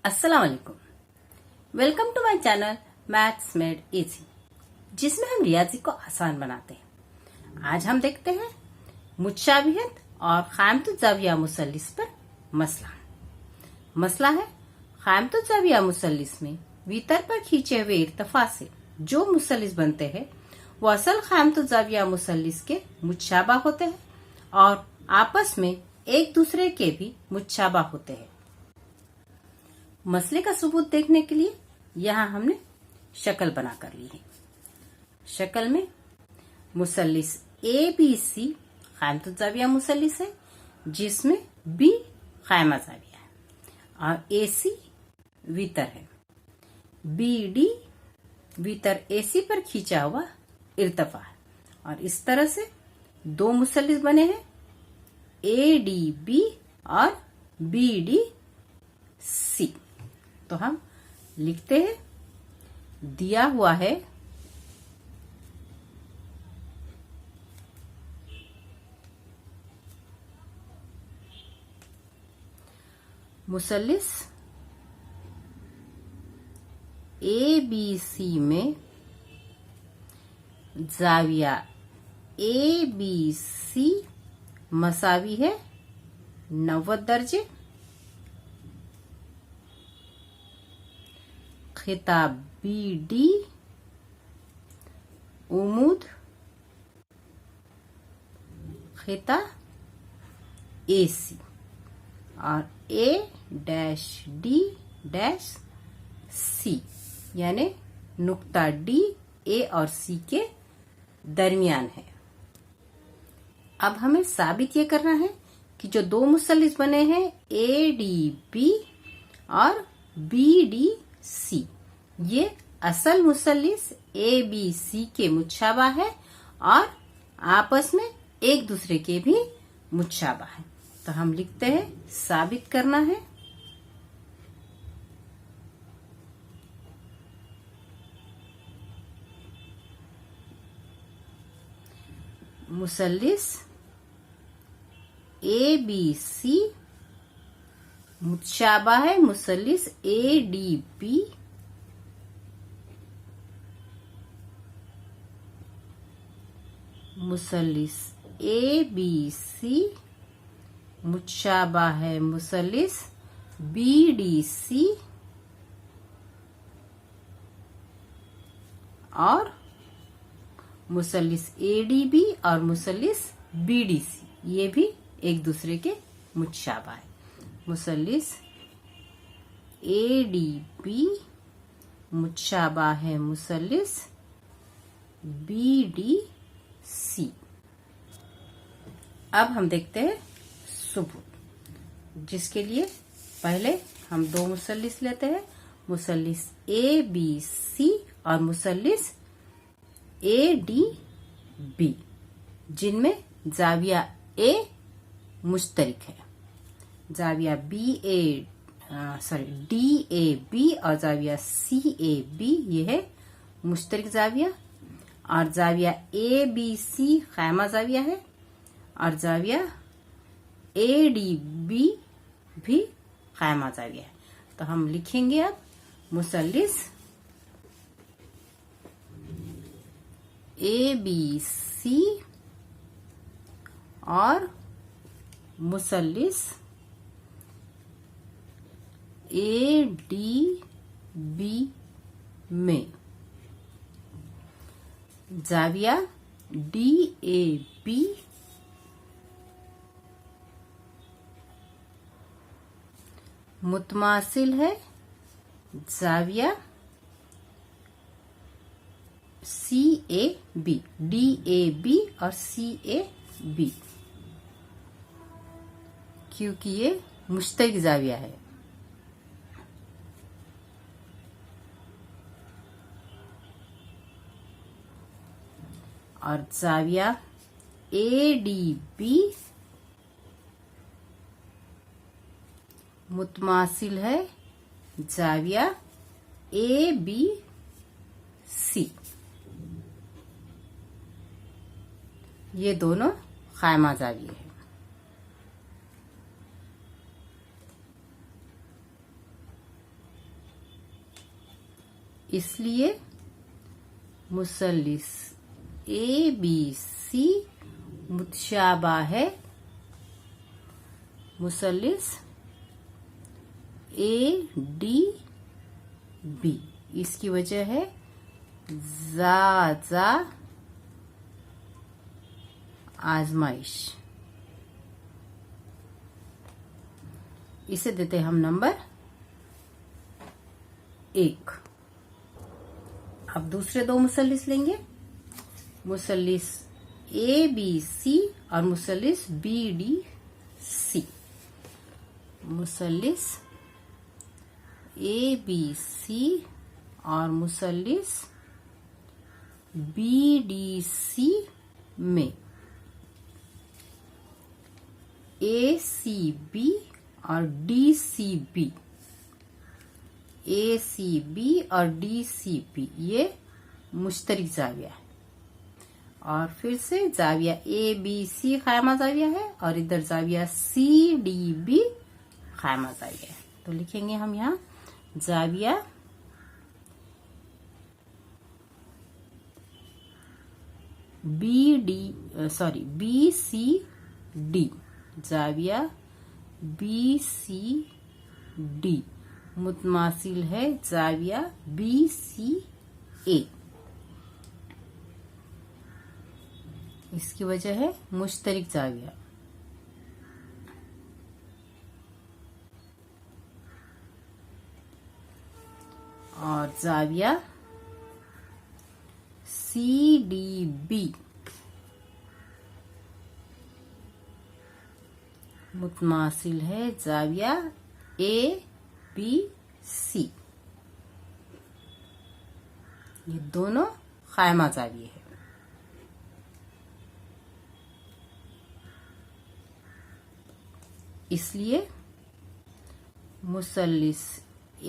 अस्सलाम वालेकुम। Welcome to my channel maths made easy, जिसमें हम रियाजी को आसान बनाते हैं। आज हम देखते हैं मुतशाबिहत और क़ाइमतुज़्ज़ाविया मुसल्लिस पर मसला है क़ाइमतुज़्ज़ाविया मुसल्लिस में वितर पर खींचे हुए इर्तिफा से जो मुसल्लिस बनते हैं वो असल क़ाइमतुज़्ज़ाविया मुसल्लिस के मुतशाबा होते हैं और आपस में एक दूसरे के भी मुतशाबा होते हैं। मसले का सबूत देखने के लिए यहाँ हमने शक्ल बना कर ली है। शक्ल में मुसल्लिस ABC क़ाइमतुज़्ज़ाविया मुसल्लिस है, जिसमें B क़ाइमा ज़ाविया है और AC वितर है। BD वितर AC पर खींचा हुआ इर्तिफा है और इस तरह से दो मुसल्लिस बने हैं, ADB और BDC। तो हम लिखते हैं, दिया हुआ है मुसल्लिस ABC में ज़ाविया ABC मसावी है 90 दर्जे। खिता BD उमूद खिता AC और A-D-C यानी नुक्ता D A और C के दरमियान है। अब हमें साबित ये करना है कि जो दो मुसल्लिस बने हैं ADB और BDC, ये असल मुसल्लिस ABC के मुतशाबा है और आपस में एक दूसरे के भी मुतशाबा है। तो हम लिखते हैं, साबित करना है मुसल्लिस ABC मुतशाबा है मुसल्लिस ADB मुसल्लिस ABC मुतशाबा है मुसल्लिस BDC और मुसल्लिस ADB और मुसल्लिस BDC, ये भी एक दूसरे के मुतशाबा है। मुसल्लिस ADB मुतशाबा है मुसल्लिस BDC। अब हम देखते हैं सबूत, जिसके लिए पहले हम दो मुसल्लिस लेते हैं, मुसल्लिस ABC और मुसल्लिस ADB, जिनमें ज़ाविया A मुश्तरिक है। ज़ाविया DAB और ज़ाविया CAB ये है मुश्तरिक ज़ाविया, और ज़ाविया ABC क़ाइमा ज़ाविया है और ज़ाविया ADB भी क़ाइमा ज़ाविया है। तो हम लिखेंगे अब मुसल्लिस ABC और मुसल्लिस ADB में ज़ाविया DAB मुतमासिल है ज़ाविया CAB, DAB और CAB, क्योंकि ये मुश्तरिक ज़ाविया है। और ज़ाविया ADB मुतमासिल है ज़ाविया ABC, ये दोनों क़ाइमा ज़ाविया है। इसलिए मुसल्लिस ABC मुतशाबा है मुसल्लिस ADB। इसकी वजह है जा आजमाइश। इसे देते हैं हम नंबर 1। अब दूसरे दो मुसल्लिस लेंगे, मुसल्लिस ABC और मुसल्लिस BDC। मुसल्लिस ABC और मुसल्लिस BDC में ACB और DCB, ACB और DCB ये मुश्तरक जाविया है। और फिर से जाविया ABC खायमा जाविया है और इधर जाविया CDB खायमा जाविया है। तो लिखेंगे हम यहाँ जाविया BCD, जाविया BCD मुतमासिल है जाविया BCA। इसकी वजह है मुश्तरक जाविया। और जाविया CDB मुतमासिल है जाविया ABC। ये दोनों खायमा जाविये है। इसलिए मुसल्लिस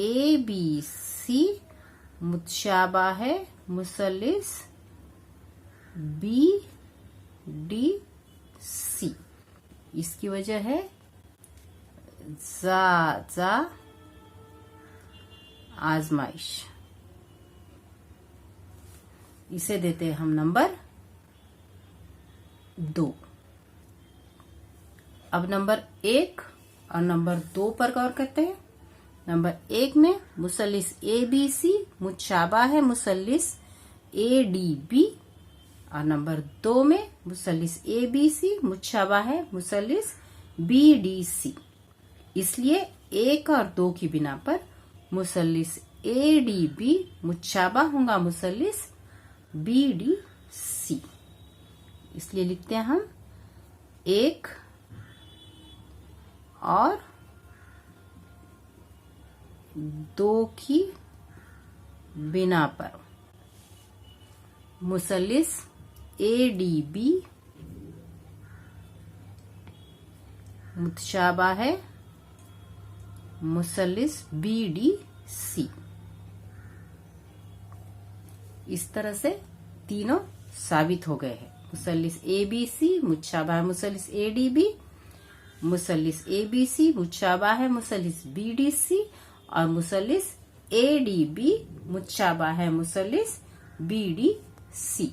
ABC मुतशाबा है मुसल्लिस BDC। इसकी वजह है जा आजमाइश। इसे देते हैं हम नंबर 2। अब नंबर 1 और नंबर 2 पर गौर करते हैं। नंबर 1 में मुसल्लिस ABC मुतशाबा है मुसल्लिस ADB और नंबर 2 में मुसल्लिस ABC मुतशाबा है मुसल्लिस BDC। इसलिए 1 और 2 की बिना पर मुसल्लिस ADB मुतशाबा होगा मुसल्लिस BDC। इसलिए लिखते हैं हम 1 और 2 की बिना पर मुसल्लिस ADB मुतशाबा है मुसल्लिस BDC। इस तरह से तीनों साबित हो गए हैं। मुसल्लिस ABC मुतशाबा है मुसल्लिस ADB, मुसल्लिस ABC मुतशाबा है मुसल्लिस BDC और मुसल्लिस ADB मुतशाबा है मुसल्लिस BDC।